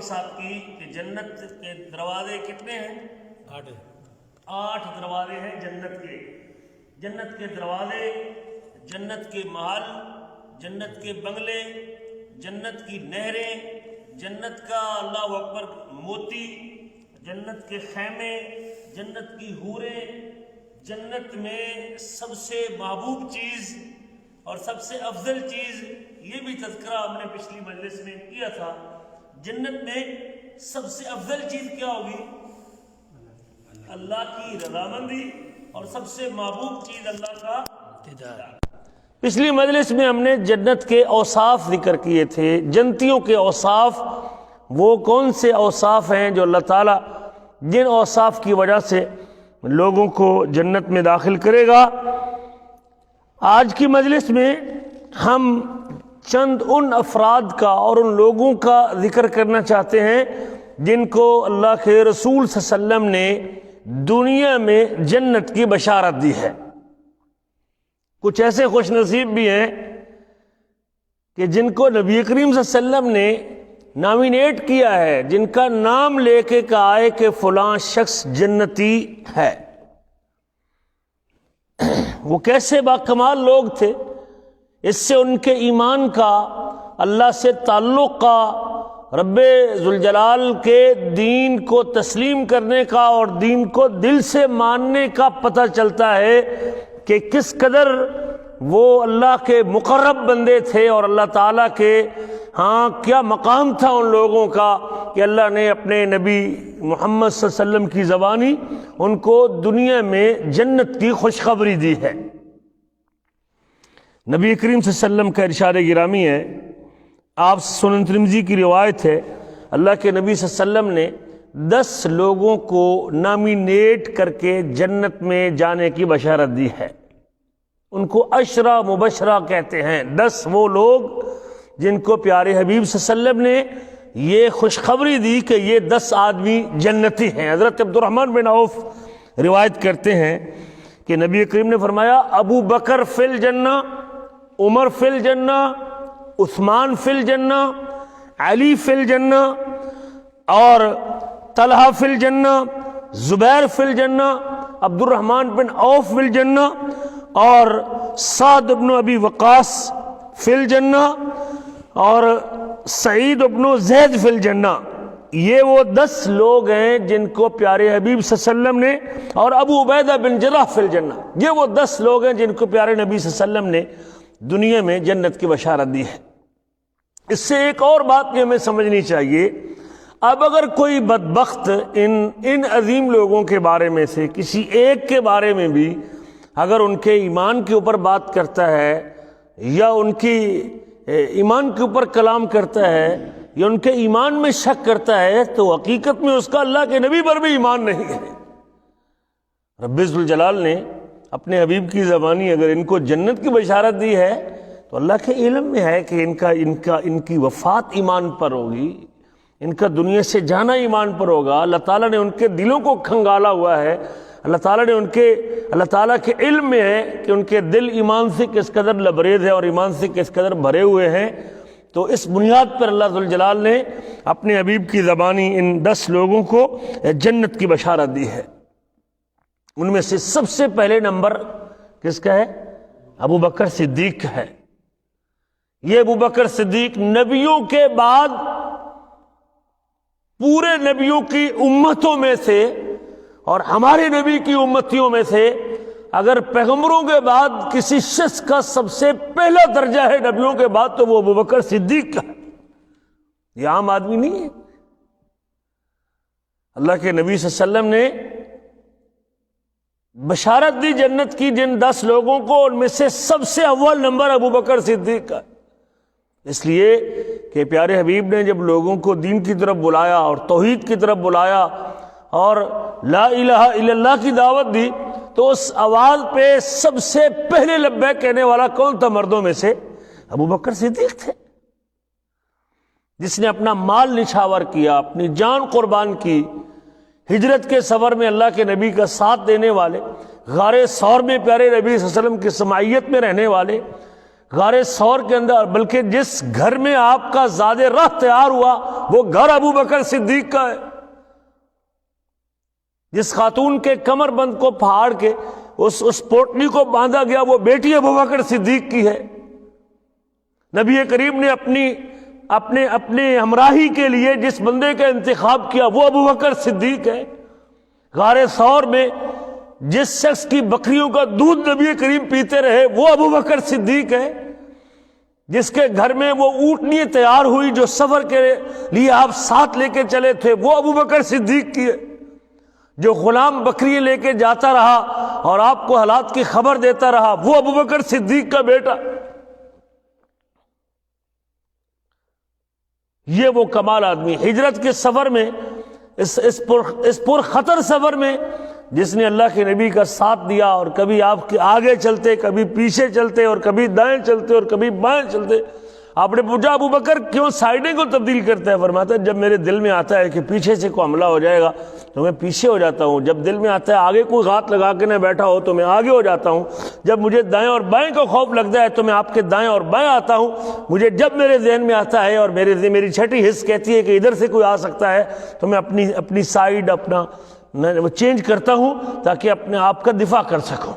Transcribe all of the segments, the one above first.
ساتھ کی کہ جنت کے دروازے کتنے ہیں؟ 8 دروازے ہیں جنت کے. جنت کے دروازے، جنت کے محل، جنت کے بنگلے، جنت کی نہریں، جنت کا اللہ اکبر موتی، جنت کے خیمے، جنت کی حوریں. جنت میں سب سے محبوب چیز اور سب سے افضل چیز، یہ بھی تذکرہ ہم نے پچھلی مجلس میں کیا تھا. جنت میں سب سے افضل چیز کیا ہوگی؟ اللہ کی رضامندی، اور سب سے محبوب چیز اللہ کا دیدار. پچھلی مجلس میں ہم نے جنت کے اوصاف ذکر کیے تھے. جنتیوں کے اوصاف وہ کون سے اوصاف ہیں جو اللہ تعالیٰ جن اوصاف کی وجہ سے لوگوں کو جنت میں داخل کرے گا. آج کی مجلس میں ہم چند ان افراد کا اور ان لوگوں کا ذکر کرنا چاہتے ہیں جن کو اللہ کے رسول صلی اللہ علیہ وسلم نے دنیا میں جنت کی بشارت دی ہے. کچھ ایسے خوش نصیب بھی ہیں کہ جن کو نبی کریم صلی اللہ علیہ وسلم نے نامینیٹ کیا ہے، جن کا نام لے کے کہا ہے کہ فلاں شخص جنتی ہے. وہ کیسے باکمال لوگ تھے، اس سے ان کے ایمان کا، اللہ سے تعلق کا، رب ذوالجلال کے دین کو تسلیم کرنے کا اور دین کو دل سے ماننے کا پتہ چلتا ہے کہ کس قدر وہ اللہ کے مقرب بندے تھے اور اللہ تعالیٰ کے کیا مقام تھا ان لوگوں کا کہ اللہ نے اپنے نبی محمد صلی اللہ علیہ وسلم کی زبانی ان کو دنیا میں جنت کی خوشخبری دی ہے. نبی کریم صلی اللہ علیہ وسلم کا ارشاد گرامی ہے، آپ سنن ترمذی کی روایت ہے، اللہ کے نبی صلی اللہ علیہ وسلم نے 10 لوگوں کو نامینیٹ کر کے جنت میں جانے کی بشارت دی ہے. ان کو عشرہ مبشرہ کہتے ہیں. 10 وہ لوگ جن کو پیارے حبیب صلی اللہ علیہ وسلم نے یہ خوشخبری دی کہ یہ 10 آدمی جنتی ہیں. حضرت عبد الرحمن بن عوف روایت کرتے ہیں کہ نبی کریم نے فرمایا، ابو بکر فی الجنہ، عمر فی الجنہ، عثمان فی الجنہ، علی فی الجنہ، اور طلحہ فی الجنہ، زبیر فی الجنہ، عبد الرحمن بن عوف فی الجنہ، اور سعد بن ابی وقاص فی الجنہ، اور سعید بن زید فی الجنہ. یہ وہ 10 لوگ ہیں جن کو پیارے حبیب صلی اللہ علیہ وسلم نے، اور ابو عبیدہ بن جراح فی الجنہ. یہ وہ 10 لوگ ہیں جن کو پیارے نبی صلی اللہ علیہ وسلم نے دنیا میں جنت کی بشارت دی ہے. اس سے ایک اور بات بھی ہمیں سمجھنی چاہیے. اب اگر کوئی بدبخت ان عظیم لوگوں کے بارے میں سے کسی ایک کے بارے میں بھی اگر ان کے ایمان کے اوپر بات کرتا ہے، یا ان کی ایمان کے اوپر کلام کرتا ہے، یا ان کے ایمان میں شک کرتا ہے، تو حقیقت میں اس کا اللہ کے نبی پر بھی ایمان نہیں ہے. رب ذوالجلال نے اپنے حبیب کی زبانی اگر ان کو جنت کی بشارت دی ہے تو اللہ کے علم میں ہے کہ ان کی وفات ایمان پر ہوگی، ان کا دنیا سے جانا ایمان پر ہوگا. اللہ تعالیٰ نے ان کے دلوں کو کھنگالا ہوا ہے. اللہ تعالیٰ کے علم میں ہے کہ ان کے دل ایمان سے کس قدر لبریز ہے اور ایمان سے کس قدر بھرے ہوئے ہیں. تو اس بنیاد پر اللہ ذوالجلال نے اپنے حبیب کی زبانی ان 10 لوگوں کو جنت کی بشارت دی ہے. ان میں سے سب سے پہلے نمبر کس کا ہے؟ ابو بکر صدیق کا ہے. یہ ابو بکر صدیق نبیوں کے بعد پورے نبیوں کی امتوں میں سے اور ہمارے نبی کی امتیوں میں سے اگر پیغمبروں کے بعد کسی شخص کا سب سے پہلا درجہ ہے نبیوں کے بعد تو وہ ابو بکر صدیق کا ہے. یہ عام آدمی نہیں ہے. اللہ کے نبی صلی اللہ علیہ وسلم نے بشارت دی جنت کی جن 10 لوگوں کو، ان میں سے سب سے اول نمبر ابو بکر صدیق کا. اس لیے کہ پیارے حبیب نے جب لوگوں کو دین کی طرف بلایا اور توحید کی طرف بلایا اور لا الہ الا اللہ کی دعوت دی تو اس آواز پہ سب سے پہلے لبیک کہنے والا کون تھا مردوں میں سے؟ ابو بکر صدیق تھے، جس نے اپنا مال نچھاور کیا، اپنی جان قربان کی. ہجرت کے سفر میں اللہ کے نبی کا ساتھ دینے والے، غار ثور میں پیارے نبی صلی اللہ علیہ وسلم کی سماعیت میں رہنے والے، غار ثور کے اندر، بلکہ جس گھر میں آپ کا زاد راہ تیار ہوا وہ گھر ابو بکر صدیق کا ہے. جس خاتون کے کمر بند کو پھاڑ کے اس پوٹلی کو باندھا گیا وہ بیٹی ابو بکر صدیق کی ہے. نبی کریم نے اپنے ہمراہی کے لیے جس بندے کا انتخاب کیا وہ ابو بکر صدیق ہے. غار ثور میں جس شخص کی بکریوں کا دودھ نبی کریم پیتے رہے وہ ابو بکر صدیق ہے. جس کے گھر میں وہ اونٹنی تیار ہوئی جو سفر کے لیے آپ ساتھ لے کے چلے تھے وہ ابو بکر صدیق کی ہے. جو غلام بکری لے کے جاتا رہا اور آپ کو حالات کی خبر دیتا رہا وہ ابو بکر صدیق کا بیٹا. یہ وہ کمال آدمی ہجرت کے سفر میں، اس پر خطر سفر میں جس نے اللہ کے نبی کا ساتھ دیا، اور کبھی آپ کے آگے چلتے، کبھی پیچھے چلتے، اور کبھی دائیں چلتے اور کبھی بائیں چلتے. آپ نے پوچھا ابو بکر کیوں سائڈیں کو تبدیل کرتا ہے؟ فرماتا ہے جب میرے دل میں آتا ہے کہ پیچھے سے کوئی حملہ ہو جائے گا تو میں پیچھے ہو جاتا ہوں. جب دل میں آتا ہے آگے کوئی غات لگا کے نہ بیٹھا ہو تو میں آگے ہو جاتا ہوں. جب مجھے دائیں اور بائیں کا خوف لگتا ہے تو میں آپ کے دائیں اور بائیں آتا ہوں. مجھے جب میرے ذہن میں آتا ہے اور میری چھٹی حص کہتی ہے کہ ادھر سے کوئی آ سکتا ہے تو میں اپنی سائیڈ وہ چینج کرتا ہوں تاکہ اپنے آپ کا دفاع کر سکوں.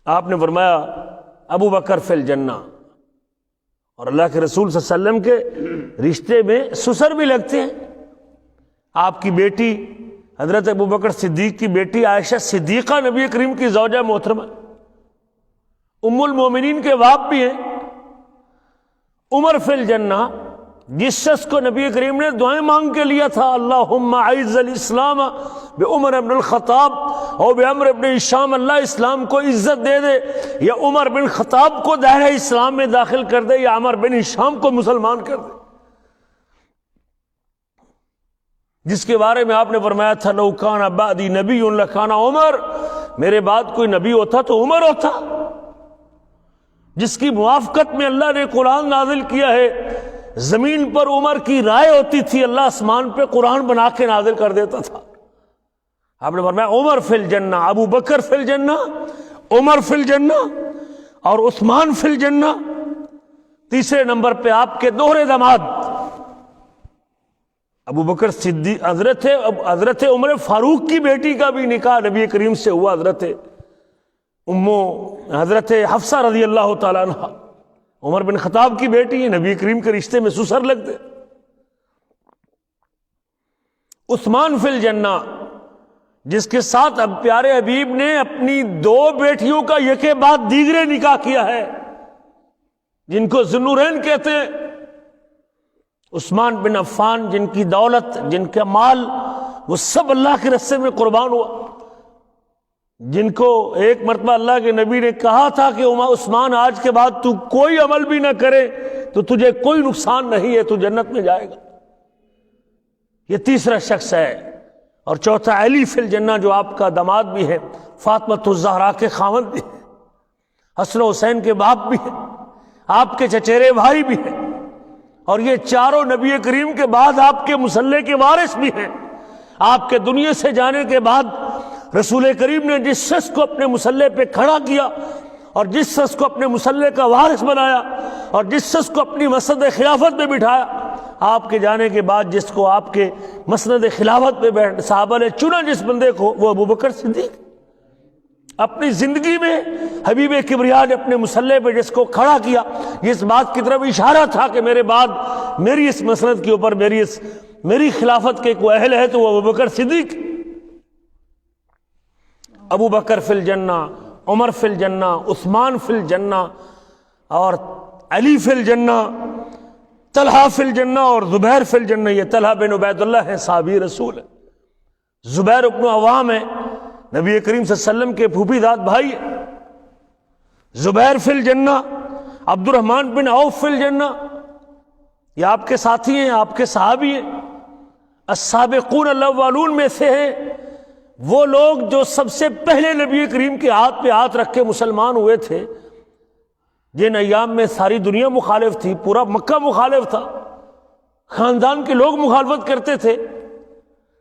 آپ نے فرمایا ابو بکر فی الجنہ، اور اللہ کے رسول صلی اللہ علیہ وسلم کے رشتے میں سسر بھی لگتے ہیں. آپ کی بیٹی حضرت ابو بکر صدیق کی بیٹی عائشہ صدیقہ نبی کریم کی زوجہ محترمہ، ام المومنین کے باپ بھی ہیں. عمر فی الجنہ، جس شخص کو نبی کریم نے دعائیں مانگ کے لیا تھا اللہم اعز الاسلام بعمر بن الخطاب اور بعمر بن ہشام، اللہ اسلام کو عزت دے دے، یا عمر بن خطاب کو دائرہ اسلام میں داخل کر دے، یا عمر بن ہشام کو مسلمان کر دے. جس کے بارے میں آپ نے فرمایا تھا لو کان بعدی نبی لکان عمر، میرے بعد کوئی نبی ہوتا تو عمر ہوتا. جس کی موافقت میں اللہ نے قرآن نازل کیا ہے، زمین پر عمر کی رائے ہوتی تھی، اللہ آسمان پہ قرآن بنا کے نازل کر دیتا تھا. آپ نے فرمایا عمر فی الجنہ، ابو بکر فی الجنہ، عمر فی الجنہ اور عثمان فی الجنہ. تیسرے نمبر پہ آپ کے دوہرے داماد ابو بکر صدیق، حضرت عمر فاروق کی بیٹی کا بھی نکاح نبی کریم سے ہوا، حضرت حفصہ رضی اللہ تعالیٰ عنہ، عمر بن خطاب کی بیٹی ہے، نبی کریم کے رشتے میں سسر لگتے. عثمان فی الجنہ، جس کے ساتھ اب پیارے حبیب نے اپنی دو بیٹیوں کا یکے بعد دیگرے نکاح کیا ہے، جن کو ذوالنورین کہتے ہیں. عثمان بن عفان، جن کی دولت، جن کا مال، وہ سب اللہ کے راستے میں قربان ہوا. جن کو ایک مرتبہ اللہ کے نبی نے کہا تھا کہ عثمان آج کے بعد تو کوئی عمل بھی نہ کرے تو تجھے کوئی نقصان نہیں ہے، تو جنت میں جائے گا. یہ تیسرا شخص ہے. اور چوتھا علی فی الجنہ، جو آپ کا داماد بھی ہے، فاطمہ الزہرا کے خاوند بھی ہے، حسن و حسین کے باپ بھی ہے، آپ کے چچیرے بھائی بھی ہیں، اور یہ چاروں نبی کریم کے بعد آپ کے مصلی کے وارث بھی ہیں. آپ کے دنیا سے جانے کے بعد رسول کریم نے جس شخص کو اپنے مصلی پہ کھڑا کیا اور جس شخص کو اپنے مصلی کا وارث بنایا اور جس شخص کو اپنی مسند خلافت میں بٹھایا، آپ کے جانے کے بعد جس کو آپ کے مسند خلافت پہ صحابہ نے چنا جس بندے کو، وہ ابو بکر صدیق. اپنی زندگی میں حبیب کبریا نے اپنے مصلی پہ جس کو کھڑا کیا، یہ اس بات کی طرف اشارہ تھا کہ میرے بعد میری اس مسند کے اوپر میری خلافت کے کوئی اہل ہے تو وہ ابو بکر صدیق. ابو بکر فی الجنہ، عمر فی الجنہ، عثمان فی الجنہ اور علی فی الجنہ، طلحہ فی الجنہ اور زبیر فی الجنہ. یہ طلحہ بن عبید اللہ ہے، صحابی رسول ہے. زبیر ابن عوام ہے، نبی کریم صلی اللہ علیہ وسلم کے پھوپھی داد بھائی ہے. زبیر فی الجنہ. عبد الرحمن بن عوف فی الجنہ، یہ آپ کے ساتھی ہیں، آپ کے صحابی ہیں. السابقون الاولون میں سے ہیں وہ لوگ جو سب سے پہلے نبی کریم کے ہاتھ پہ ہاتھ رکھ کے مسلمان ہوئے تھے، جن ایام میں ساری دنیا مخالف تھی، پورا مکہ مخالف تھا، خاندان کے لوگ مخالفت کرتے تھے،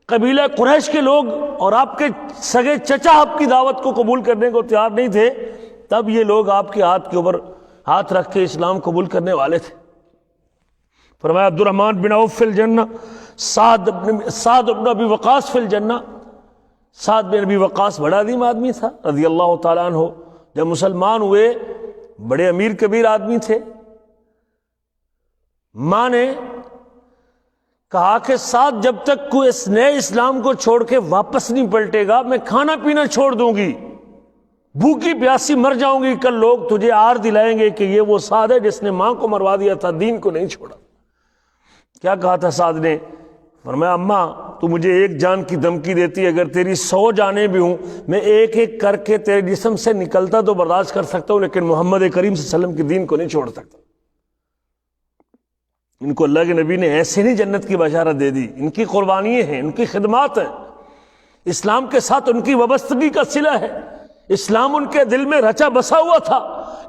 قبیلہ قریش کے لوگ اور آپ کے سگے چچا آپ کی دعوت کو قبول کرنے کو تیار نہیں تھے، تب یہ لوگ آپ کے ہاتھ کے اوپر ہاتھ رکھ کے اسلام قبول کرنے والے تھے۔ فرمایا عبد الرحمن بن عوف فی الجنہ، سعد بن ابی وقاص فی الجنہ۔ سعد بن ابی وقاص بڑا عظیم آدمی تھا رضی اللہ تعالیٰ عنہ، جب مسلمان ہوئے بڑے امیر کبیر آدمی تھے۔ ماں نے کہا کہ سعد جب تک کوئی اس نئے اسلام کو چھوڑ کے واپس نہیں پلٹے گا میں کھانا پینا چھوڑ دوں گی، بھوکی پیاسی مر جاؤں گی، کل لوگ تجھے آر دلائیں گے کہ یہ وہ سعد ہے جس نے ماں کو مروا دیا تھا، دین کو نہیں چھوڑا۔ کیا کہا تھا سعد نے؟ فرمایا اماں تو مجھے ایک جان کی دھمکی دیتی، اگر تیری 100 جانیں بھی ہوں میں ایک ایک کر کے تیرے جسم سے نکلتا تو برداشت کر سکتا ہوں، لیکن محمد کریم صلی اللہ علیہ وسلم کے دین کو نہیں چھوڑ سکتا۔ ان کو اللہ کے نبی نے ایسے نہیں جنت کی بشارت دے دی، ان کی قربانیاں ہیں، ان کی خدمات ہیں، اسلام کے ساتھ ان کی وابستگی کا صلہ ہے، اسلام ان کے دل میں رچا بسا ہوا تھا،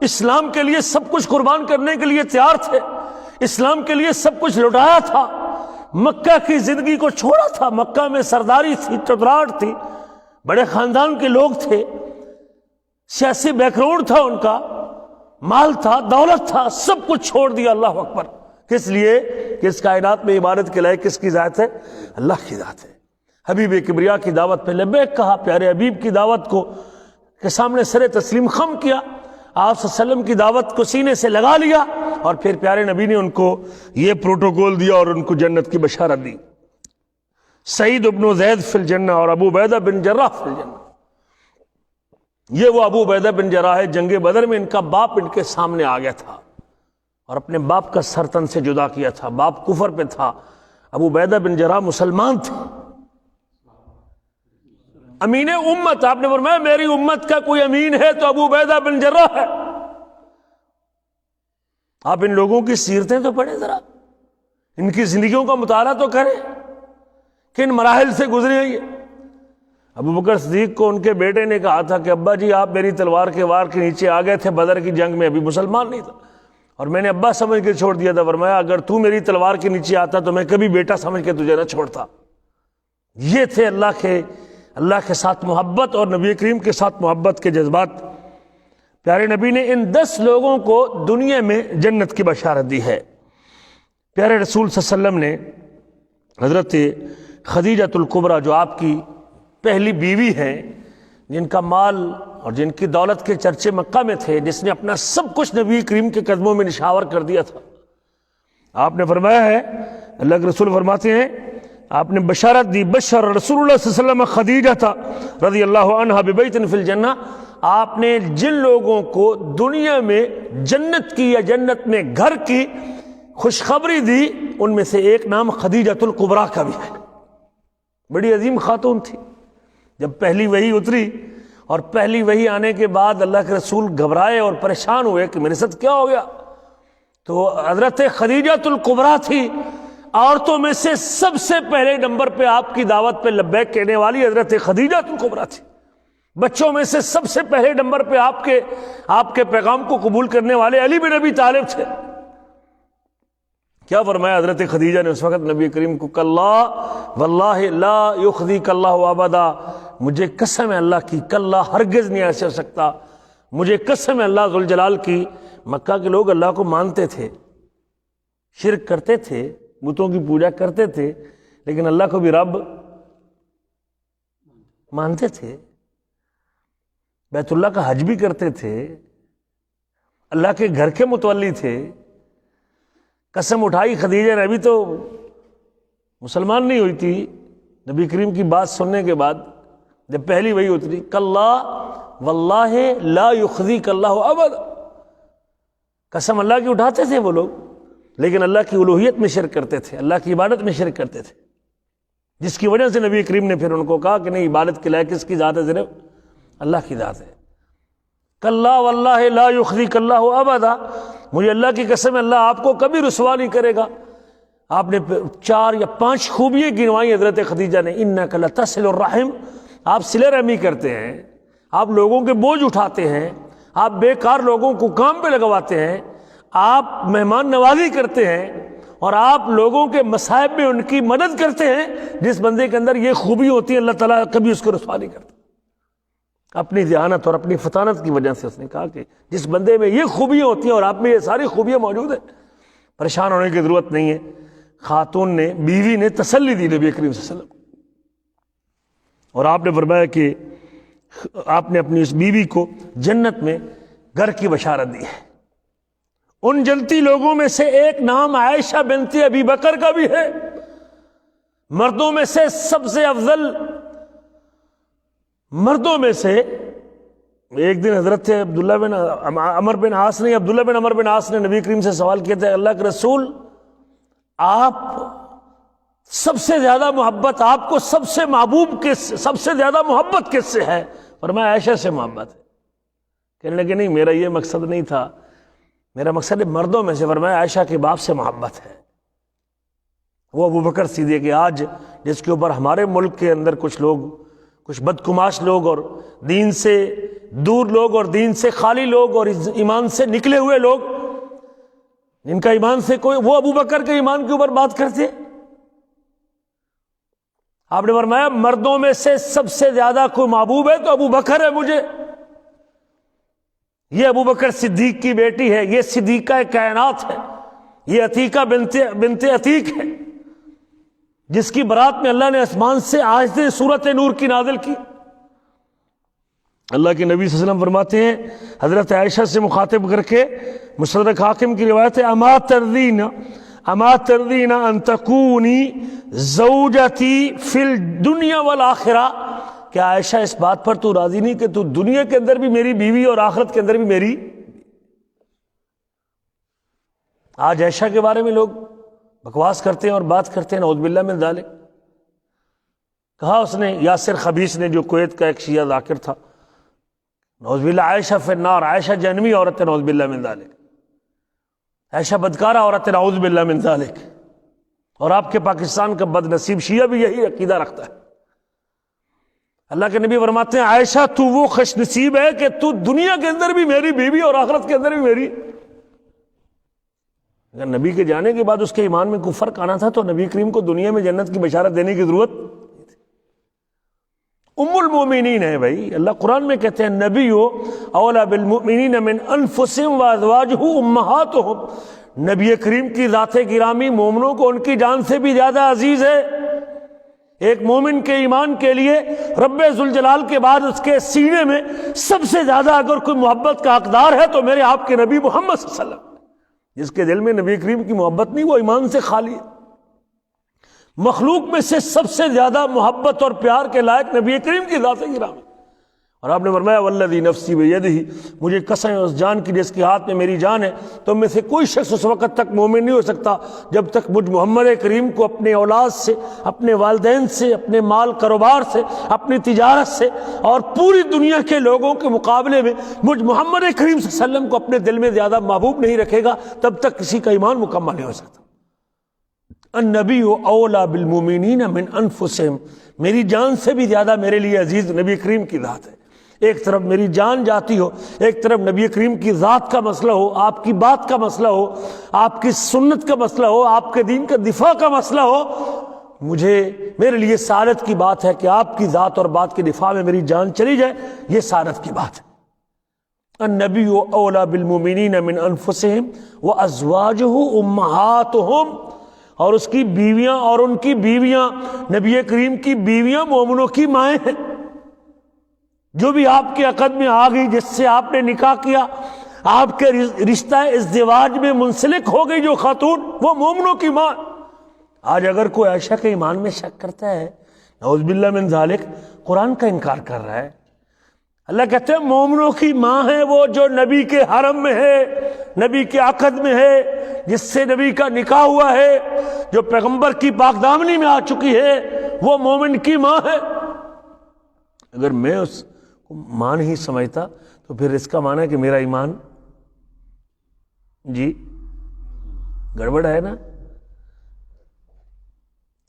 اسلام کے لیے سب کچھ قربان کرنے کے لیے تیار تھے، اسلام کے لیے سب کچھ لٹایا تھا، مکہ کی زندگی کو چھوڑا تھا، مکہ میں سرداری تھی، چودراہٹ تھی، بڑے خاندان کے لوگ تھے، سیاسی بیک گراؤنڈ تھا، ان کا مال تھا، دولت تھا، سب کچھ چھوڑ دیا۔ اللہ اکبر! کس لیے کہ اس کائنات میں عبادت کے لائق کس کی ذات ہے؟ اللہ کی ذات ہے۔ حبیب کبریا کی دعوت پہ لبیک کہا، پیارے حبیب کی دعوت کو کے سامنے سر تسلیم خم کیا، آپ صلی اللہ علیہ وسلم کی دعوت کو سینے سے لگا لیا، اور پھر پیارے نبی نے ان کو یہ پروٹوکول دیا اور ان کو جنت کی بشارت دی۔ سعید بن زید فی الجنہ اور ابو عبیدہ بن جراح فی الجنہ۔ یہ وہ ابو عبیدہ بن جراح ہے، جنگ بدر میں ان کا باپ ان کے سامنے آ گیا تھا اور اپنے باپ کا سر تن سے جدا کیا تھا، باپ کفر پہ تھا، ابو عبیدہ بن جراح مسلمان تھے، امین امت۔ آپ نے فرمایا میری امت کا کوئی امین ہے تو ابو عبیدہ بن جراح ہے۔ آپ ان لوگوں کی سیرتیں تو پڑھیں، ذرا ان کی زندگیوں کا مطالعہ تو کریں، کن مراحل سے گزرے ہیں یہ۔ ابو بکر صدیق کو ان کے بیٹے نے کہا تھا کہ ابا جی آپ میری تلوار کے وار کے نیچے آ گئے تھے بدر کی جنگ میں، ابھی مسلمان نہیں تھا، اور میں نے ابا سمجھ کے چھوڑ دیا تھا۔ فرمایا اگر تو میری تلوار کے نیچے آتا تو میں کبھی بیٹا سمجھ کے تجھے نہ چھوڑتا۔ یہ تھے اللہ کے ساتھ محبت اور نبی کریم کے ساتھ محبت کے جذبات۔ پیارے نبی نے ان 10 لوگوں کو دنیا میں جنت کی بشارت دی ہے۔ پیارے رسول صلی اللہ علیہ وسلم نے حضرت خدیجۃ الکبریٰ جو آپ کی پہلی بیوی ہیں، جن کا مال اور جن کی دولت کے چرچے مکہ میں تھے، جس نے اپنا سب کچھ نبی کریم کے قدموں میں نشاور کر دیا تھا، آپ نے فرمایا ہے، اللہ کے رسول فرماتے ہیں، آپ نے بشارت دی، بشر رسول اللہ صلی اللہ علیہ وسلم خدیجہ رضی اللہ عنہا ببیت فی الجنہ، آپ نے جن لوگوں کو دنیا میں جنت کی یا جنت میں گھر کی خوشخبری دی، ان میں سے ایک نام خدیجۃ الکبریٰ کا بھی ہے۔ بڑی عظیم خاتون تھی۔ جب پہلی وحی اتری اور پہلی وحی آنے کے بعد اللہ کے رسول گھبرائے اور پریشان ہوئے کہ میرے ساتھ کیا ہو گیا، تو حضرت خدیجۃ الکبریٰ تھی، عورتوں میں سے سب سے پہلے نمبر پہ آپ کی دعوت پہ لبیک کہنے والی حضرت خدیجۃ الکبریٰ تھی۔ بچوں میں سے سب سے پہلے نمبر پہ آپ کے پیغام کو قبول کرنے والے علی بن ابی طالب تھے۔ کیا فرمایا حضرت خدیجہ نے اس وقت نبی کریم کو؟ کلا واللہ لا یخزیک اللہ ابدا، مجھے قسم ہے اللہ کی، کلا ہرگز نہیں ایسے ہو سکتا، مجھے قسم ہے اللہ ذوالجلال کی۔ مکہ کے لوگ اللہ کو مانتے تھے، شرک کرتے تھے، بتوں کی پوجا کرتے تھے، لیکن اللہ کو بھی رب مانتے تھے، بیت اللہ کا حج بھی کرتے تھے، اللہ کے گھر کے متولی تھے۔ قسم اٹھائی خدیجہ نے، ابھی تو مسلمان نہیں ہوئی تھی، نبی کریم کی بات سننے کے بعد جب پہلی وحی اتری، کلا واللہ لا یخزیک اللہ ابدا، قسم اللہ کی اٹھاتے تھے وہ لوگ، لیکن اللہ کی الوہیت میں شرک کرتے تھے، اللہ کی عبادت میں شرک کرتے تھے، جس کی وجہ سے نبی کریم نے پھر ان کو کہا کہ نہیں، عبادت کے لائق کس کی ذات ہے؟ صرف اللہ کی ذات ہے۔ کلا واللہ لا یخزیک اللہ ابدا، مجھے اللہ کی قسم ہے اللہ آپ کو کبھی رسوا نہیں کرے گا۔ آپ نے 4 یا 5 خوبیاں گنوائی حضرت خدیجہ نے۔ انک لتصل الرحم، آپ صلہ رحمی کرتے ہیں، آپ لوگوں کے بوجھ اٹھاتے ہیں، آپ بیکار لوگوں کو کام پہ لگواتے ہیں، آپ مہمان نوازی کرتے ہیں، اور آپ لوگوں کے مصائب میں ان کی مدد کرتے ہیں۔ جس بندے کے اندر یہ خوبی ہوتی ہے اللہ تعالیٰ کبھی اس کو رسوا نہیں کرتا۔ اپنی ذہانت اور اپنی فطانت کی وجہ سے اس نے کہا کہ جس بندے میں یہ خوبیاں ہوتی ہیں اور آپ میں یہ ساری خوبیاں موجود ہیں، پریشان ہونے کی ضرورت نہیں ہے۔ خاتون نے، بیوی نے تسلی دی نبی کریم صلی اللہ علیہ وسلم، اور آپ نے فرمایا کہ آپ نے اپنی اس بیوی کو جنت میں گھر کی بشارت دی ہے۔ ان جنتی لوگوں میں سے ایک نام عائشہ بنت ابی بکر کا بھی ہے، مردوں میں سے سب سے افضل مردوں میں سے۔ ایک دن حضرت عبداللہ بن عمر بن عاص نے نبی کریم سے سوال کیا تھا، اللہ کے رسول آپ سب سے زیادہ محبت، آپ کو سب سے محبوب سب سے زیادہ محبت کس سے ہے؟ فرمایا عائشہ سے محبت ہے۔ کہنے لگے نہیں، میرا یہ مقصد نہیں تھا، میرا مقصد مردوں میں سے۔ فرمایا عائشہ کے باپ سے محبت ہے، وہ ابو بکر صدیق۔ آج جس کے اوپر ہمارے ملک کے اندر کچھ لوگ، کچھ بدکماش لوگ اور دین سے دور لوگ اور دین سے خالی لوگ اور ایمان سے نکلے ہوئے لوگ، جن کا ایمان سے کوئی، وہ ابو بکر کے ایمان کے اوپر بات کرتے۔ آپ نے فرمایا مردوں میں سے سب سے زیادہ کوئی محبوب ہے تو ابو بکر ہے مجھے۔ یہ ابو بکر صدیق کی بیٹی ہے، یہ صدیقہ کائنات ہے، یہ عتیقہ بنت عتیق ہے، جس کی برات میں اللہ نے آسمان سے آیتیں سورۃ نور کی نازل کی۔ اللہ کے نبی صلی اللہ علیہ وسلم فرماتے ہیں حضرت عائشہ سے مخاطب کر کے، مستدرک حاکم کی روایت ہے، اما ترضین ان تکونی زوجتی فی الدنیا والآخرہ، کہ عائشہ اس بات پر تو راضی نہیں کہ تو دنیا کے اندر بھی میری بیوی اور آخرت کے اندر بھی میری۔ آج عائشہ کے بارے میں لوگ بکواس کرتے ہیں اور بات کرتے ہیں، نعوذ باللہ من ذالک۔ کہا اس نے یاسر خبیث نے، جو کویت کا ایک شیعہ ذاکر تھا، نعوذ باللہ عائشہ فی النار، عائشہ جہنمی عورت ہے، نعوذ باللہ من ذالک، عائشہ بدکارہ عورت ہے، نعوذ باللہ من ذالک۔ اور آپ کے پاکستان کا بد نصیب شیعہ بھی یہی عقیدہ رکھتا ہے۔ اللہ کے نبی فرماتے ہیں عائشہ تو وہ خوش نصیب ہے کہ تو دنیا کے اندر بھی میری بیوی اور آخرت کے اندر بھی میری۔ اگر نبی کے جانے کے بعد اس کے ایمان میں کوئی فرق آنا تھا تو نبی کریم کو دنیا میں جنت کی بشارت دینے کی ضرورت نہیں تھی۔ ام المومنین ہے بھائی، اللہ قرآن میں کہتے ہیں نبی اولا بالمؤمنین من انفسہم وازواجہ امہاتہم، نبی کریم کی ذات گرامی مومنوں کو ان کی جان سے بھی زیادہ عزیز ہے۔ ایک مومن کے ایمان کے لیے رب ذوالجلال کے بعد اس کے سینے میں سب سے زیادہ اگر کوئی محبت کا حقدار ہے تو میرے آپ کے نبی محمد صلی اللہ علیہ وسلم۔ جس کے دل میں نبی کریم کی محبت نہیں، وہ ایمان سے خالی ہے۔ مخلوق میں سے سب سے زیادہ محبت اور پیار کے لائق نبی کریم کی ذات گرامی۔ اور آپ نے فرمایا والذی نفسی بیدہ، مجھے قسم ہے اس جان کی جس کے ہاتھ میں میری جان ہے، تم میں سے کوئی شخص اس وقت تک مومن نہیں ہو سکتا جب تک مجھ محمد کریم کو اپنے اولاد سے، اپنے والدین سے، اپنے مال کاروبار سے، اپنی تجارت سے اور پوری دنیا کے لوگوں کے مقابلے میں مجھ محمد کریم صلی اللہ علیہ وسلم کو اپنے دل میں زیادہ محبوب نہیں رکھے گا، تب تک کسی کا ایمان مکمل نہیں ہو سکتا۔ النبی اولا بالمؤمنین من انفسہم، میری جان سے بھی زیادہ میرے لیے عزیز نبی کریم کی ذات ہے۔ ایک طرف میری جان جاتی ہو، ایک طرف نبی کریم کی ذات کا مسئلہ ہو، آپ کی بات کا مسئلہ ہو، آپ کی سنت کا مسئلہ ہو، آپ کے دین کا دفاع کا مسئلہ ہو، میرے لیے سعادت کی بات ہے کہ آپ کی ذات اور بات کے دفاع میں میری جان چلی جائے، یہ سعادت کی بات ہے۔ النبی اولا بالمؤمنین من انفسہم وازواجہ امہاتہم، اور اس کی بیویاں اور ان کی بیویاں، نبی کریم کی بیویاں مومنوں کی مائیں ہیں۔ جو بھی آپ کے عقد میں آ گئی، جس سے آپ نے نکاح کیا، آپ کے رشتہ ازدواج میں منسلک ہو گئی جو خاتون، وہ مومنوں کی ماں۔ آج اگر کوئی عائشہ کے ایمان میں شک کرتا ہے، نعوذ باللہ من ذالک، قرآن کا انکار کر رہا ہے۔ اللہ کہتے ہیں مومنوں کی ماں ہے وہ جو نبی کے حرم میں ہے، نبی کے عقد میں ہے، جس سے نبی کا نکاح ہوا ہے، جو پیغمبر کی پاک دامنی میں آ چکی ہے، وہ مومن کی ماں ہے۔ اگر میں اس کو ماں نہیں سمجھتا تو پھر اس کا معنی ہے کہ میرا ایمان جی گڑبڑ ہے نا۔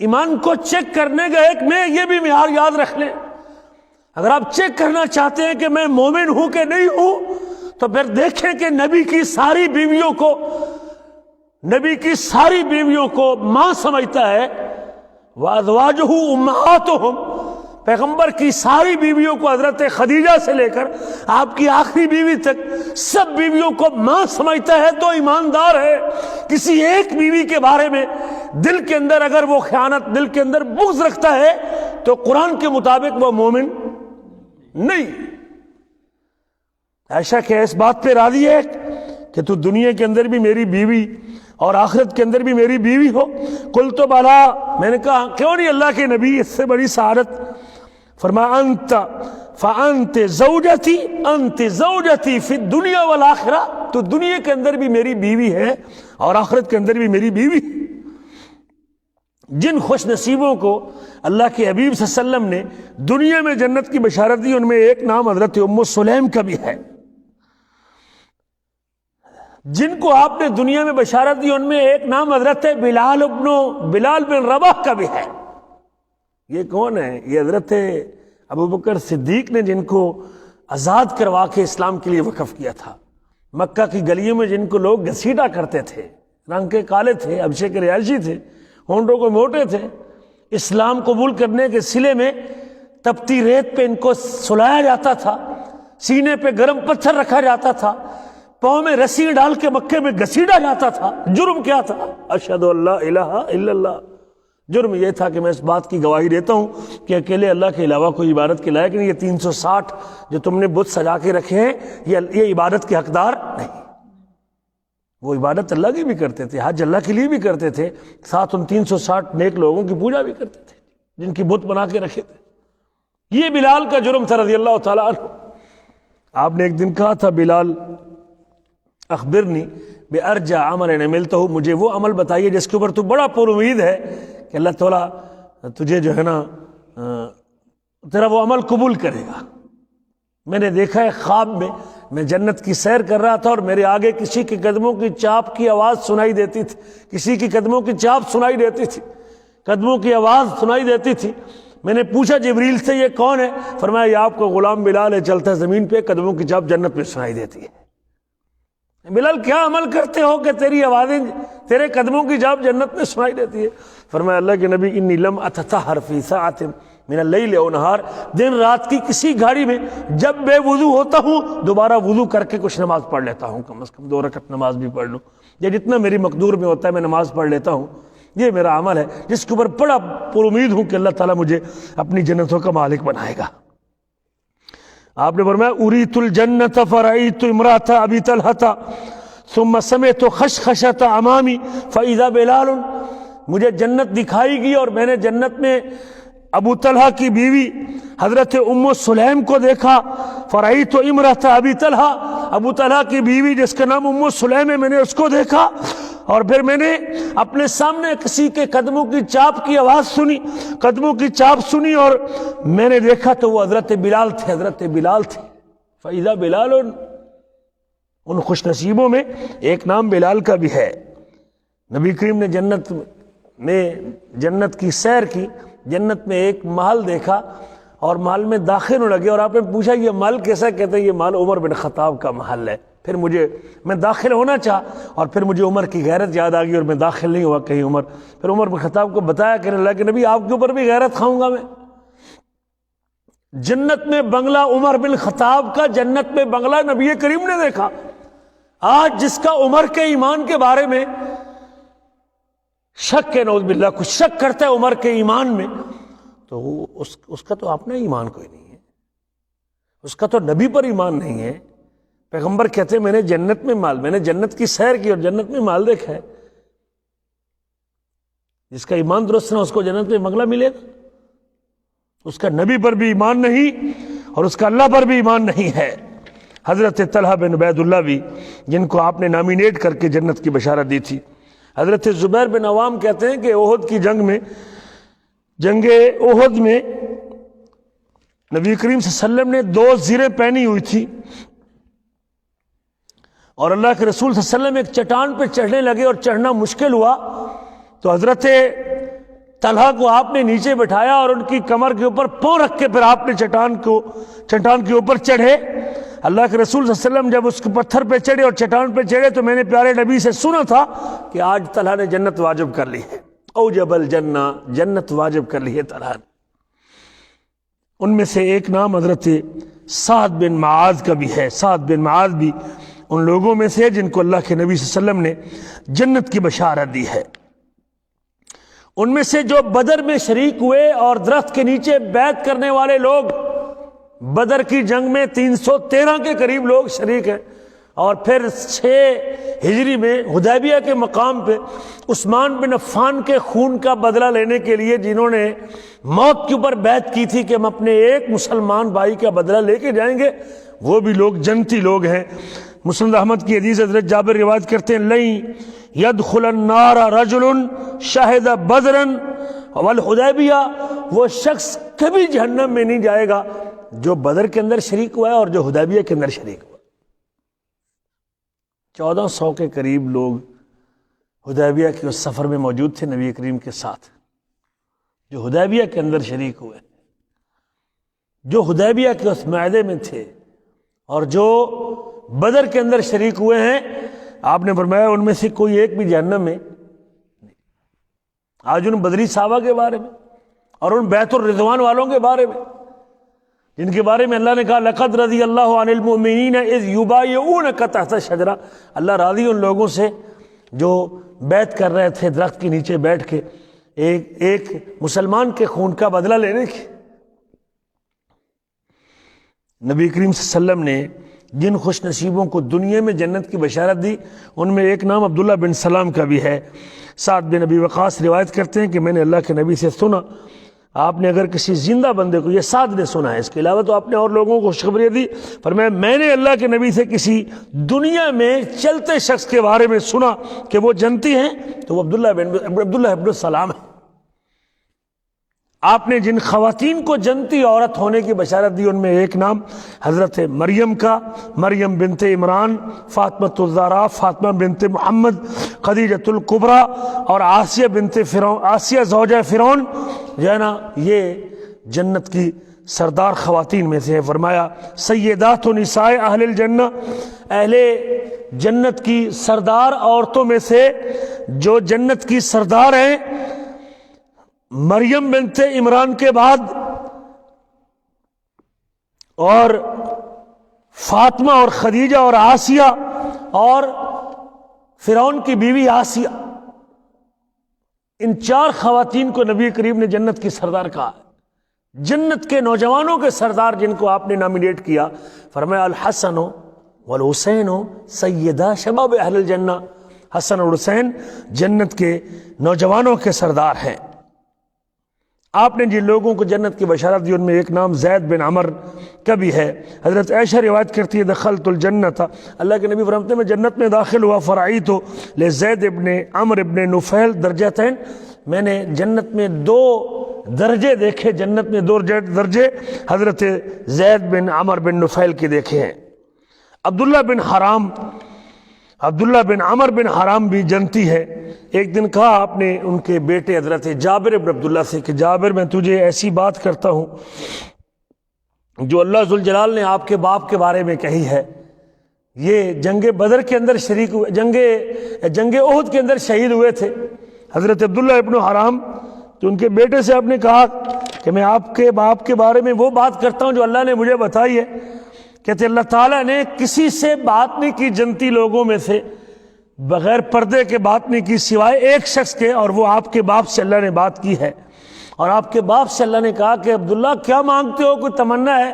ایمان کو چیک کرنے کا ایک میں یہ بھی معیار یاد رکھ لیں، اگر آپ چیک کرنا چاہتے ہیں کہ میں مومن ہوں کہ نہیں ہوں تو پھر دیکھیں کہ نبی کی ساری بیویوں کو نبی کی ساری بیویوں کو ماں سمجھتا ہے، وازواجہ امہاتہم، پیغمبر کی ساری بیویوں کو حضرت خدیجہ سے لے کر آپ کی آخری بیوی تک سب بیویوں کو ماں سمجھتا ہے تو ایماندار ہے۔ کسی ایک بیوی کے بارے میں دل کے اندر اگر وہ خیانت، دل کے اندر بغض رکھتا ہے تو قرآن کے مطابق وہ مومن نہیں۔ عائشہ کہ اس بات پہ راضی ہے کہ تو دنیا کے اندر بھی میری بیوی اور آخرت کے اندر بھی میری بیوی ہو؟ قلت بلا، میں نے کہا کیوں نہیں اللہ کے نبی، اس سے بڑی سعادت۔ فرمایا انت فانت زوجتی، انت زوجتی فی الدنیا والآخرہ، تو دنیا کے اندر بھی میری بیوی ہے اور آخرت کے اندر بھی میری بیوی۔ جن خوش نصیبوں کو اللہ کے حبیب صلی اللہ علیہ وسلم نے دنیا میں جنت کی بشارت دی، ان میں ایک نام حضرت ام سلیم کا بھی ہے۔ جن کو آپ نے دنیا میں بشارت دی، ان میں ایک نام حضرت بلال بن رباح کا بھی ہے۔ یہ کون ہے؟ یہ حضرت ابوبکر صدیق نے جن کو آزاد کروا کے اسلام کے لیے وقف کیا تھا۔ مکہ کی گلیوں میں جن کو لوگ گھسیٹا کرتے تھے، رنگ کے کالے تھے، ابشے کے رہائشی تھے، ہونٹوں کو موٹے تھے، اسلام قبول کرنے کے صلے میں تپتی ریت پہ ان کو سلایا جاتا تھا، سینے پہ گرم پتھر رکھا جاتا تھا، پاؤں میں رسی ڈال کے مکے میں گھسیٹا جاتا تھا۔ جرم کیا تھا؟ اشہد ان لا الہ الا اللہ۔ جرم یہ تھا کہ میں اس بات کی گواہی دیتا ہوں کہ اکیلے اللہ کے علاوہ کوئی عبادت کے لائق نہیں، یہ 360 جو تم نے بت سجا کے رکھے ہیں یہ عبادت کے حقدار نہیں۔ وہ عبادت اللہ کی بھی کرتے تھے، حج اللہ کے لیے بھی کرتے تھے، ساتھ ان 360 نیک لوگوں کی پوجا بھی کرتے تھے جن کی بت بنا کے رکھے تھے۔ یہ بلال کا جرم تھا رضی اللہ تعالیٰ عنہ۔ آپ نے ایک دن کہا تھا بلال اخبرنی بارجع عمل عملتہ، مجھے وہ عمل بتائیے جس کے اوپر تو بڑا پر امید ہے کہ اللہ تعالیٰ تجھے جو ہے نا تیرا وہ عمل قبول کرے گا۔ میں نے دیکھا ہے خواب میں جنت کی سیر کر رہا تھا اور میرے آگے کسی کے قدموں کی چاپ کی آواز سنائی دیتی تھی، کسی کی قدموں کی چاپ سنائی دیتی تھی، قدموں کی آواز سنائی دیتی تھی۔ میں نے پوچھا جبریل سے یہ کون ہے؟ فرمایا یہ آپ کو غلام بلال ہے، چلتا ہے زمین پہ، قدموں کی چاپ جنت میں سنائی دیتی ہے۔ بلال کیا عمل کرتے ہو کہ تیری آوازیں، تیرے قدموں کی چاپ جنت میں سنائی دیتی ہے؟ فرمایا اللہ کے نبی انی لم اتطہر فی ساعۃ من اللیل او نہار، دن رات کی کسی گھڑی میں جب بے وضو ہوتا ہوں دوبارہ وضو کر کے کچھ نماز پڑھ لیتا ہوں، کم از کم 2 رکعت نماز بھی پڑھ لوں، یا جتنا میری مقدور میں ہوتا ہے میں نماز پڑھ لیتا ہوں۔ یہ میرا عمل ہے جس کے اوپر بڑا پر امید ہوں کہ اللہ تعالیٰ مجھے اپنی جنتوں کا مالک بنائے گا۔ آپ نے فرمایا اریت الجنت فرأیت امرأۃ ابی طلحہ ثم سمعت خشخشۃ امامی فاذا بلال، مجھے جنت دکھائی گئی اور میں نے جنت میں ابو طلحہ کی بیوی حضرت ام سلیم کو دیکھا۔ فرأیت امرأۃ ابی طلحہ، ابو طلحہ کی بیوی جس کا نام ام سلیم ہے، میں نے اس کو دیکھا، اور پھر میں نے اپنے سامنے کسی کے قدموں کی چاپ کی آواز سنی، قدموں کی چاپ سنی، اور میں نے دیکھا تو وہ حضرت بلال تھے، حضرت بلال تھے۔ فَإِذَا بِلَالٌ، ان خوش نصیبوں میں ایک نام بلال کا بھی ہے۔ نبی کریم نے جنت کی سیر کی، جنت میں ایک محل دیکھا اور محل میں داخل ہونے لگے، اور آپ نے پوچھا یہ محل کیسا؟ کہتے ہیں یہ محل عمر بن خطاب کا محل ہے۔ پھر میں داخل ہونا چاہا اور پھر مجھے عمر کی غیرت یاد آ گئی اور میں داخل نہیں ہوا کہیں عمر۔ پھر عمر بن خطاب کو بتایا کہ اللہ کے نبی آپ کے اوپر بھی غیرت کھاؤں گا میں۔ جنت میں بنگلہ عمر بن خطاب کا، جنت میں بنگلہ نبی کریم نے دیکھا۔ آج جس کا عمر کے ایمان کے بارے میں شک ہے، نعوذ باللہ، کچھ شک کرتا ہے عمر کے ایمان میں، تو اس کا تو اپنا ایمان کوئی نہیں ہے، اس کا تو نبی پر ایمان نہیں ہے۔ پیغمبر کہتے ہیں میں نے جنت کی سیر کی اور جنت میں مال دیکھا ہے۔ جس کا ایمان درست نہ اس کو جنت میں بنگلہ ملے گا؟ اس کا نبی پر بھی ایمان نہیں اور اس کا اللہ پر بھی ایمان نہیں ہے۔ حضرت طلحہ بن عبید اللہ بھی، جن کو آپ نے نامینیٹ کر کے جنت کی بشارت دی تھی۔ حضرت زبیر بن عوام کہتے ہیں کہ احد کی جنگ احد میں نبی کریم صلی اللہ علیہ وسلم نے 2 زریں پہنی ہوئی تھی، اور اللہ کے رسول صلی اللہ علیہ وسلم ایک چٹان پہ چڑھنے لگے اور چڑھنا مشکل ہوا، تو حضرت طلحہ کو آپ نے نیچے بٹھایا اور ان کی کمر کے اوپر پاؤں رکھ کے پھر آپ نے چٹان کے اوپر چڑھے، اللہ کے رسول صلی اللہ علیہ وسلم جب اس کے پتھر پہ چڑھے اور چٹان پہ چڑھے تو میں نے پیارے نبی سے سنا تھا کہ آج طلحہ نے جنت واجب کر لی ہے، اوجب الجنہ، جنت واجب کر لی ہے طلحہ نے۔ ان میں سے ایک نام حضرت سعد بن معاذ کا بھی ہے۔ سعد بن معاذ بھی ان لوگوں میں سے جن کو اللہ کے نبی صلی اللہ علیہ وسلم نے جنت کی بشارت دی ہے۔ ان میں سے جو بدر میں شریک ہوئے اور درخت کے نیچے بیعت کرنے والے لوگ، بدر کی جنگ میں 313 کے قریب لوگ شریک ہیں، اور پھر 6 ہجری میں حدیبیہ کے مقام پہ عثمان بن عفان کے خون کا بدلہ لینے کے لیے جنہوں نے موت کے اوپر بیعت کی تھی کہ ہم اپنے ایک مسلمان بھائی کا بدلہ لے کے جائیں گے، وہ بھی لوگ جنتی لوگ ہیں۔ مسند احمد کی حدیث حضرت جابر روایت کرتے ہیں، لَن يدخل النار رجل شہد بدرا والحدیبیہ، وہ شخص کبھی جہنم میں نہیں جائے گا جو بدر کے اندر شریک ہوا ہے اور جو حدیبیہ کے اندر شریک ہوا۔ 1400 کے قریب لوگ حدیبیہ کے اس سفر میں موجود تھے نبی کریم کے ساتھ، جو حدیبیہ کے اندر شریک ہوئے، جو حدیبیہ کے اس معاہدے میں تھے اور جو بدر کے اندر شریک ہوئے ہیں۔ آپ نے فرمایا ان میں سے کوئی ایک بھی جہنم میں نہیں۔ آج ان بدری صحابہ کے بارے میں اور ان بیعت الرضوان والوں کے بارے میں جن کے بارے میں اللہ نے کہا لقد رضی اللہ عن المؤمنین اذ یبایعونک تحت الشجرہ، اللہ راضی ان لوگوں سے جو بیعت کر رہے تھے درخت کے نیچے بیٹھ کے ایک مسلمان کے خون کا بدلہ لینے کی۔ نبی کریم صلی اللہ علیہ وسلم نے جن خوش نصیبوں کو دنیا میں جنت کی بشارت دی ان میں ایک نام عبداللہ بن سلام کا بھی ہے۔ سعد بن ابی وقاص روایت کرتے ہیں کہ میں نے اللہ کے نبی سے سنا، آپ نے اگر کسی زندہ بندے کو، یہ سعد نے سنا ہے، اس کے علاوہ تو آپ نے اور لوگوں کو خوشخبری دی، پر میں نے اللہ کے نبی سے کسی دنیا میں چلتے شخص کے بارے میں سنا کہ وہ جنتی ہیں تو وہ عبداللہ ابن سلام ہے۔ آپ نے جن خواتین کو جنتی عورت ہونے کی بشارت دی ان میں ایک نام حضرت مریم کا، مریم بنت عمران، فاطمہ الزہرا، فاطمہ بنت محمد، خدیجۃ الکبریٰ اور آسیہ بنت فرعون، آسیہ زوجہ فرعون جو ہے نا، یہ جنت کی سردار خواتین میں سے ہے۔ فرمایا سیدات نساء اہل الجنہ، اہل جنت کی سردار عورتوں میں سے جو جنت کی سردار ہیں، مریم بنت عمران کے بعد اور فاطمہ اور خدیجہ اور آسیہ اور فرعون کی بیوی آسیہ، ان 4 خواتین کو نبی کریم نے جنت کی سردار کہا۔ جنت کے نوجوانوں کے سردار جن کو آپ نے نامینیٹ کیا، فرمایا الحسن والحسین سیدہ شباب اہل الجنہ، حسن اور حسین جنت کے نوجوانوں کے سردار ہیں۔ آپ نے جن لوگوں کو جنت کی بشارت دی ان میں ایک نام زید بن عمر کا بھی ہے۔ حضرت عائشہ روایت کرتی ہے دخلت الجنت، اللہ کے نبی فرماتے ہیں میں جنت میں داخل ہوا، فرعیت لزید ابن عمر ابن نفیل درجتین، میں نے جنت میں 2 درجے دیکھے، جنت میں 2 درجے حضرت زید بن عمر بن نفیل کے دیکھے ہیں۔ عبداللہ بن عمر بن حرام بھی جنتی ہے۔ ایک دن کہا آپ نے ان کے بیٹے حضرت جابر بن عبداللہ سے کہ جابر میں تجھے ایسی بات کرتا ہوں جو اللہ ذوالجلال نے آپ کے باپ کے بارے میں کہی ہے، یہ جنگ بدر کے اندر شریک ہوئے، جنگ احد کے اندر شہید ہوئے تھے۔ حضرت عبداللہ ابن حرام تو ان کے بیٹے سے آپ نے کہا کہ میں آپ کے باپ کے بارے میں وہ بات کرتا ہوں جو اللہ نے مجھے بتائی ہے۔ کہتے اللہ تعالیٰ نے کسی سے بات نہیں کی جنتی لوگوں میں سے بغیر پردے کے بات نہیں کی سوائے ایک شخص کے، اور وہ آپ کے باپ سے اللہ نے بات کی ہے۔ اور آپ کے باپ سے اللہ نے کہا کہ عبداللہ کیا مانگتے ہو، کوئی تمنا ہے؟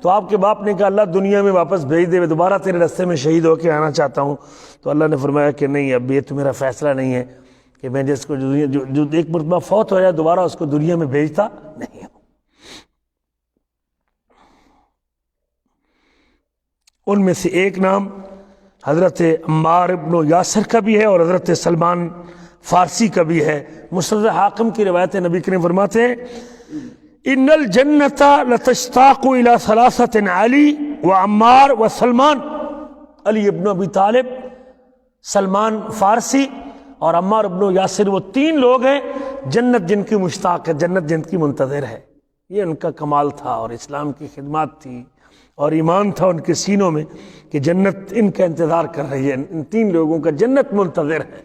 تو آپ کے باپ نے کہا اللہ دنیا میں واپس بھیج دے، میں دوبارہ تیرے راستے میں شہید ہو کے آنا چاہتا ہوں۔ تو اللہ نے فرمایا کہ نہیں، اب یہ تو میرا فیصلہ نہیں ہے کہ میں جس کو جو ایک مرتبہ فوت ہو جائے دوبارہ اس کو دنیا میں بھیجتا نہیں ہوں۔ ان میں سے ایک نام حضرت عمار ابن یاسر کا بھی ہے اور حضرت سلمان فارسی کا بھی ہے۔ مسند حاکم کی روایت نبی کریم فرماتے ہیں ان الجنت لتشتاق الى 3 علی و عمار و سلمان، علی ابن ابی طالب، سلمان فارسی اور عمار ابن یاسر، وہ 3 لوگ ہیں جنت جن کی مشتاق ہے، جنت جن کی منتظر ہے۔ یہ ان کا کمال تھا اور اسلام کی خدمات تھی اور ایمان تھا ان کے سینوں میں کہ جنت ان کا انتظار کر رہی ہے، ان 3 لوگوں کا جنت منتظر ہے۔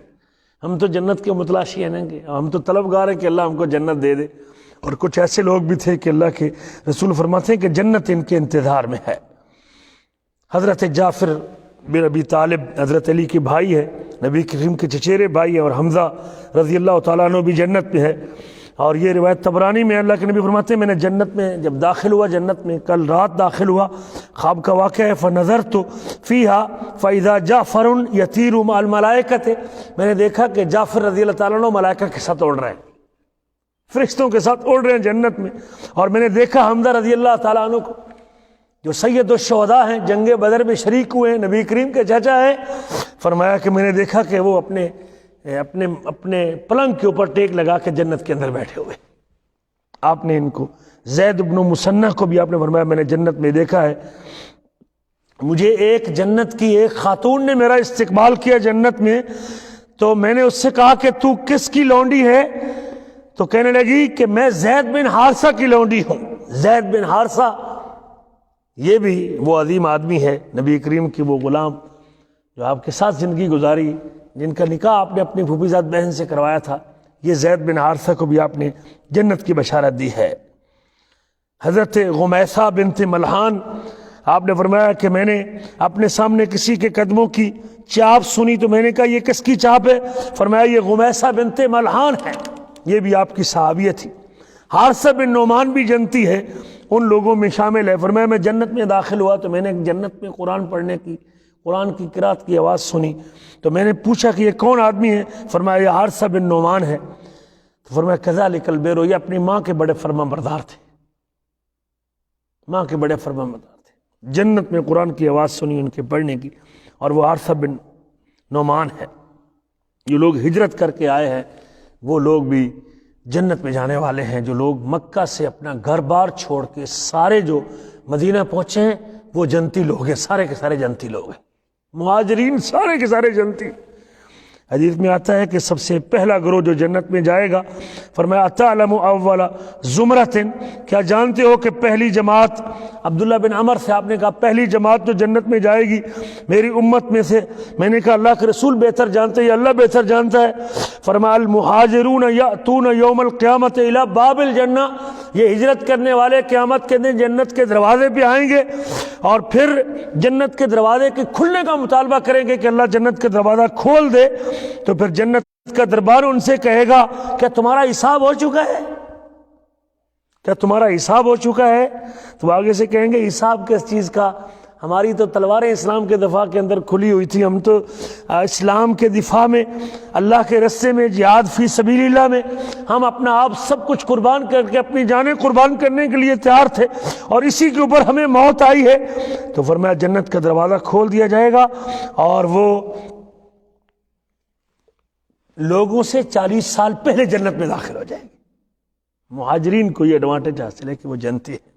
ہم تو جنت کے متلاشی ہیں گے، ہم تو طلبگار ہیں کہ اللہ ہم کو جنت دے دے۔ اور کچھ ایسے لوگ بھی تھے کہ اللہ کے رسول فرماتے ہیں کہ جنت ان کے انتظار میں ہے۔ حضرت جعفر بن ابی طالب حضرت علی کے بھائی ہے، نبی کریم کے چچیرے بھائی ہیں، اور حمزہ رضی اللہ تعالیٰ عنہ بھی جنت میں ہے۔ اور یہ روایت طبرانی میں، اللہ کے نبی فرماتے ہیں میں نے جنت میں جب داخل ہوا، جنت میں کل رات داخل ہوا، خواب کا واقعہ ہے، فنظرت فیہا فاذا جعفر یطیر مع الملائکۃ، میں نے دیکھا کہ جعفر رضی اللہ تعالیٰ عنہ ملائکہ کے ساتھ اڑ رہے ہیں، فرشتوں کے ساتھ اڑ رہے ہیں جنت میں۔ اور میں نے دیکھا حمزہ رضی اللہ تعالیٰ عنہ کو، جو سید الشہداء ہیں، جنگ بدر میں شریک ہوئے ہیں، نبی کریم کے چچا ہیں۔ فرمایا کہ میں نے دیکھا کہ وہ اپنے پلنگ کے اوپر ٹیک لگا کے جنت کے اندر بیٹھے ہوئے۔ آپ نے ان کو، زید بن مسنہ کو بھی آپ نے فرمایا میں نے جنت میں دیکھا ہے۔ مجھے ایک جنت کی ایک خاتون نے میرا استقبال کیا جنت میں، تو میں نے اس سے کہا کہ تو کس کی لونڈی ہے؟ تو کہنے لگی کہ میں زید بن حارثہ کی لونڈی ہوں۔ زید بن حارثہ یہ بھی وہ عظیم آدمی ہے، نبی کریم کی وہ غلام جو آپ کے ساتھ زندگی گزاری، جن کا نکاح آپ نے اپنی پھوپھی زاد بہن سے کروایا تھا۔ یہ زید بن حارثہ کو بھی آپ نے جنت کی بشارت دی ہے۔ حضرت غمیثہ بنت ملحان، آپ نے فرمایا کہ میں نے اپنے سامنے کسی کے قدموں کی چاپ سنی، تو میں نے کہا یہ کس کی چاپ ہے؟ فرمایا یہ غمیثہ بنت ملحان ہے، یہ بھی آپ کی صحابیہ تھی۔ حارثہ بن نعمان بھی جنتی ہے، ان لوگوں میں شامل ہے۔ فرمایا میں جنت میں داخل ہوا تو میں نے جنت میں قرآن کی قرات کی آواز سنی، تو میں نے پوچھا کہ یہ کون آدمی ہے؟ فرمایا یہ حارثہ بن نعمان ہے۔ تو فرمایا کذالک البر، یہ اپنی ماں کے بڑے فرما بردار تھے، ماں کے بڑے فرما بردار تھے۔ جنت میں قرآن کی آواز سنی ان کے پڑھنے کی، اور وہ حارثہ بن نعمان ہے۔ جو لوگ ہجرت کر کے آئے ہیں وہ لوگ بھی جنت میں جانے والے ہیں۔ جو لوگ مکہ سے اپنا گھر بار چھوڑ کے سارے جو مدینہ پہنچے ہیں وہ جنتی لوگ ہیں، سارے کے سارے جنتی لوگ ہیں، مہاجرین سارے کے سارے جنتی۔ حدیث میں آتا ہے کہ سب سے پہلا گروہ جو جنت میں جائے گا، فرمایا اتعلم اول زمرۃ، کیا جانتے ہو کہ پہلی جماعت، عبداللہ بن عمر سے آپ نے کہا پہلی جماعت جو جنت میں جائے گی میری امت میں سے، میں نے کہا اللہ کے رسول بہتر جانتے ہیں، اللہ بہتر جانتا ہے۔ فرمایا المہاجرون یأتون یوم القیامۃ الی باب الجنہ، یہ ہجرت کرنے والے قیامت کے دن جنت کے دروازے پہ آئیں گے، اور پھر جنت کے دروازے کے کھلنے کا مطالبہ کریں گے کہ اللہ جنت کا دروازہ کھول دے، تو پھر جنت کا دربار ان سے کہے گا کیا تمہارا حساب ہو چکا ہے؟ کیا تمہارا حساب ہو چکا ہے؟ تو آگے سے کہیں گے حساب کس چیز کا؟ ہماری تو تلواریں اسلام کے دفاع کے اندر کھلی ہوئی تھی، ہم تو اسلام کے دفاع میں، اللہ کے رستے میں، جہاد فی سبیل اللہ میں ہم اپنا آپ سب کچھ قربان کر کے اپنی جانیں قربان کرنے کے لیے تیار تھے، اور اسی کے اوپر ہمیں موت آئی ہے۔ تو فرمایا جنت کا دروازہ کھول دیا جائے گا، اور وہ لوگوں سے 40 سال پہلے جنت میں داخل ہو جائیں گے۔ مہاجرین کو یہ ایڈوانٹیج حاصل ہے کہ وہ جنتی ہے۔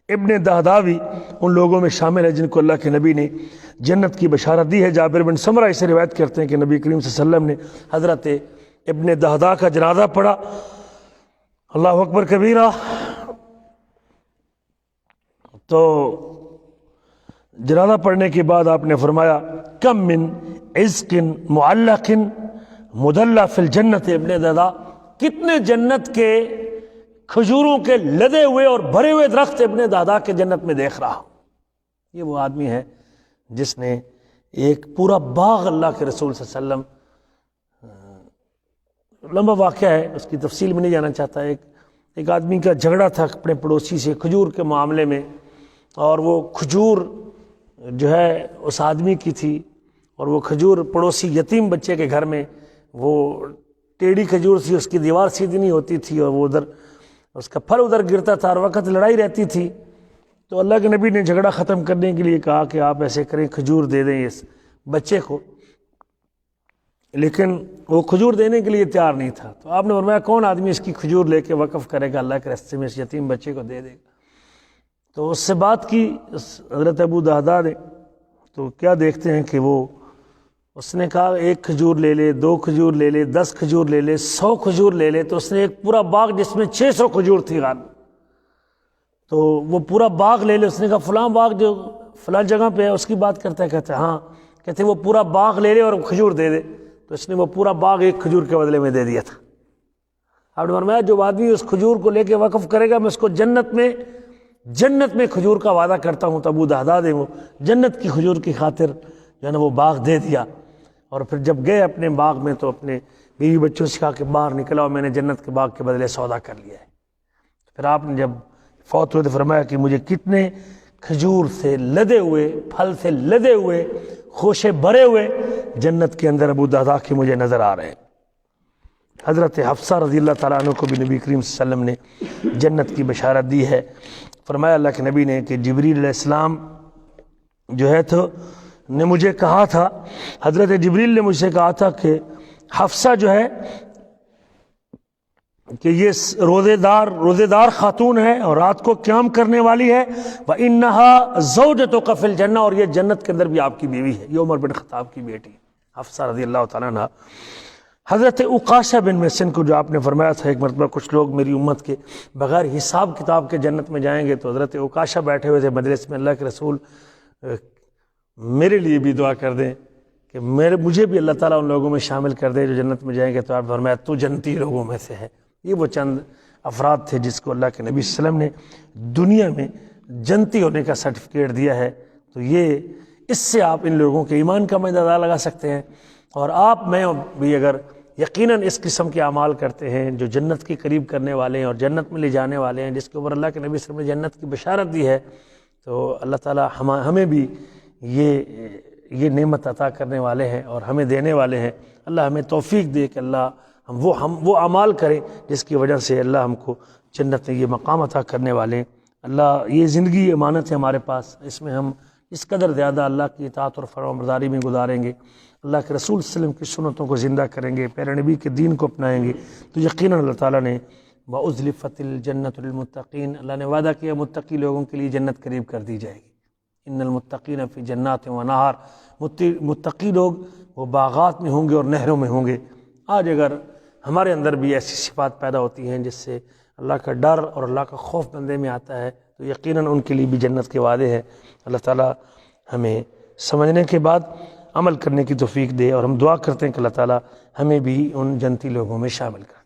ابن دہداوی ان لوگوں میں شامل ہے جن کو اللہ کے نبی نے جنت کی بشارت دی ہے۔ جابر بن سمرہ اسے روایت کرتے ہیں کہ نبی کریم صلی اللہ علیہ وسلم نے حضرت ابن دہدا کا جنازہ پڑھا، اللہ اکبر کبیرہ، تو جنازہ پڑھنے کے بعد آپ نے فرمایا کم من عزق معلق مدلہ فی الجنت، ابن دہدا کتنے جنت کے کھجوروں کے لدے ہوئے اور بھرے ہوئے درخت ابن دہدا کے جنت میں دیکھ رہا ہوں۔ یہ وہ آدمی ہے جس نے ایک پورا باغ، اللہ کے رسول صلی اللہ علیہ وسلم، لمبا واقعہ ہے اس کی تفصیل میں نہیں جانا چاہتا، ایک آدمی کا جھگڑا تھا اپنے پڑوسی سے کھجور کے معاملے میں، اور وہ کھجور جو ہے اس آدمی کی تھی، اور وہ کھجور پڑوسی یتیم بچے کے گھر میں، وہ ٹیڑھی کھجور تھی، اس کی دیوار سیدھی نہیں ہوتی تھی، اور وہ ادھر اس کا پھل ادھر گرتا تھا، ہر وقت لڑائی رہتی تھی۔ تو اللہ کے نبی نے جھگڑا ختم کرنے کے لیے کہا کہ آپ ایسے کریں، کھجور دے دیں اس بچے کو، لیکن وہ کھجور دینے کے لیے تیار نہیں تھا۔ تو آپ نے فرمایا کون آدمی اس کی کھجور لے کے وقف کرے گا اللہ کے راستے میں، اس یتیم بچے کو دے دے گا۔ تو اس سے بات کی حضرت ابو دہدا نے، تو کیا دیکھتے ہیں کہ وہ اس نے کہا 1 کھجور لے لے، 2 کھجور لے لے، 10 کھجور لے لے، 100 کھجور لے لے۔ تو اس نے ایک پورا باغ جس میں 600 کھجور تھی غالب، تو وہ پورا باغ لے لے. اس نے کہا فلاں باغ جو فلاں جگہ پہ ہے اس کی بات کرتا ہے؟ کہتے ہیں ہاں. کہتے ہیں وہ پورا باغ لے لے اور کھجور دے دے. تو اس نے وہ پورا باغ ایک کھجور کے بدلے میں دے دیا تھا. آپ نے فرمایا جو آدمی اس کھجور کو لے کے وقف کرے گا میں اس کو جنت میں کھجور کا وعدہ کرتا ہوں. تو ابو دہدہ نے وہ جنت کی کھجور کی خاطر جو ہے نا وہ باغ دے دیا. اور پھر جب گئے اپنے باغ میں تو اپنے بیوی بچوں سے کہا کہ باہر نکلا اور میں نے جنت کے باغ کے بدلے سودا کر لیا ہے. پھر آپ نے جب فوت ہوئے تو فرمایا کہ مجھے کتنے کھجور سے لدے ہوئے، پھل سے لدے ہوئے، خوشے بھرے ہوئے جنت کے اندر ابو دہدہ کے مجھے نظر آ رہے ہیں. حضرت حفصہ رضی اللہ تعالیٰ عنہ کو بھی نبی کریم صلی اللہ علیہ وسلم نے جنت کی بشارت دی ہے. فرمایا اللہ کے نبی نے کہ جبریل علیہ السلام جو ہے تو نے مجھے کہا تھا، حضرت جبریل نے مجھ سے کہا تھا کہ حفصہ جو ہے کہ یہ روزے دار خاتون ہے اور رات کو قیام کرنے والی ہے. وَإِنَّهَا زَوْجَتُكَ فِي الْجَنَّةِ، اور یہ جنت کے اندر بھی آپ کی بیوی ہے. یہ عمر بن خطاب کی بیٹی حفصہ رضی اللہ تعالیٰ عنہ. حضرت عکاشہ بن محصن کو جو آپ نے فرمایا تھا ایک مرتبہ کچھ لوگ میری امت کے بغیر حساب کتاب کے جنت میں جائیں گے، تو حضرت عکاشہ بیٹھے ہوئے تھے مجلس میں. اللہ کے رسول میرے لیے بھی دعا کر دیں کہ مجھے بھی اللہ تعالیٰ ان لوگوں میں شامل کر دے جو جنت میں جائیں گے. تو آپ فرمایا تو جنتی لوگوں میں سے ہے. یہ وہ چند افراد تھے جس کو اللہ کے نبی صلی اللہ علیہ وسلم نے دنیا میں جنتی ہونے کا سرٹیفکیٹ دیا ہے. تو یہ اس سے آپ ان لوگوں کے ایمان کا اندازہ لگا سکتے ہیں. اور آپ میں بھی اگر یقیناً اس قسم کے اعمال کرتے ہیں جو جنت کے قریب کرنے والے ہیں اور جنت میں لے جانے والے ہیں، جس کے اوپر اللہ کے نبی صلی اللہ علیہ وسلم نے جنت کی بشارت دی ہے، تو اللہ تعالیٰ ہمیں بھی یہ نعمت عطا کرنے والے ہیں اور ہمیں دینے والے ہیں. اللہ ہمیں توفیق دے کہ اللہ ہم وہ اعمال کریں جس کی وجہ سے اللہ ہم کو جنت میں یہ مقام عطا کرنے والے ہیں. اللہ یہ زندگی امانت ہے ہمارے پاس، اس میں ہم اس قدر زیادہ اللہ کی اطاعت اور فرمانبرداری میں گزاریں گے، اللہ کے رسول صلی اللہ علیہ وسلم کی سنتوں کو زندہ کریں گے، پیارے نبی کے دین کو اپنائیں گے، تو یقیناً اللہ تعالیٰ نے وَأُزْلِفَتِ الْجَنَّةُ لِلْمُتَّقِينَ، اللہ نے وعدہ کیا متقی لوگوں کے لیے جنت قریب کر دی جائے گی. ان المتقین فی جنات و نہار، متقی لوگ وہ باغات میں ہوں گے اور نہروں میں ہوں گے. آج اگر ہمارے اندر بھی ایسی صفات پیدا ہوتی ہیں جس سے اللہ کا ڈر اور اللہ کا خوف بندے میں آتا ہے، تو یقیناً ان کے لیے بھی جنت کے وعدے ہیں. اللہ تعالیٰ ہمیں سمجھنے کے بعد عمل کرنے کی توفیق دے، اور ہم دعا کرتے ہیں کہ اللہ تعالیٰ ہمیں بھی ان جنتی لوگوں میں شامل کرے.